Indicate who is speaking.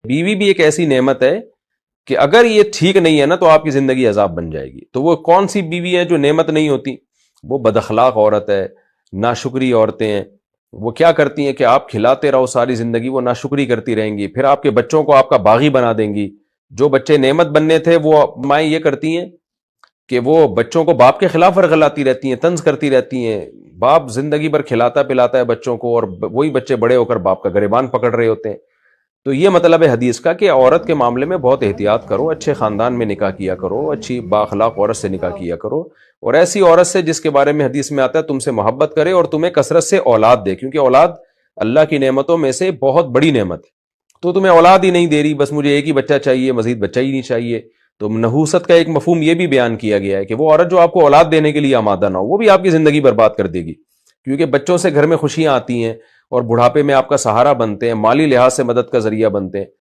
Speaker 1: बीवी भी एक ऐसी नेमत है कि अगर ये ठीक नहीं है ना तो आपकी जिंदगी अजाब बन जाएगी। तो वो कौन सी बीवी है जो नेमत नहीं होती? वो बदअखलाक औरत है, नाशुक्री औरतें हैं। वो क्या करती हैं कि आप खिलाते रहो सारी जिंदगी, वो नाशुक्री करती रहेंगी, फिर आपके बच्चों को आपका बागी बना देंगी। जो बच्चे नेमत बनने थे वो माएँ ये करती हैं कि वो बच्चों को बाप के खिलाफ वर्गलाती रहती हैं, तंज करती रहती हैं। बाप जिंदगी भर खिलाता पिलाता है बच्चों को और वही बच्चे बड़े होकर बाप का गिरबान पकड़ रहे होते हैं। तो ये मतलब है हदीस का कि औरत के मामले में बहुत एहतियात करो, अच्छे खानदान में निकाह किया करो, अच्छी बाखलाक औरत से निकाह किया करो, और ऐसी औरत से जिसके बारे में हदीस में आता है तुमसे मोहब्बत करे और तुम्हें कसरत से औलाद दे, क्योंकि औलाद अल्लाह की नेमतों में से बहुत बड़ी नेमत है। तो तुम्हें औलाद ही नहीं दे रही, बस मुझे एक ही बच्चा चाहिए, मजीद बच्चा ही नहीं चाहिए। तो नहूसत का एक मफहूम यह भी बयान किया गया है कि वो औरत जो आपको औलाद देने के लिए आमादा ना हो, वो भी आपकी जिंदगी बर्बाद कर देगी। क्योंकि बच्चों से घर में खुशियां आती हैं और बुढ़ापे में आपका सहारा बनते हैं, माली लिहाज से मदद का जरिया बनते हैं।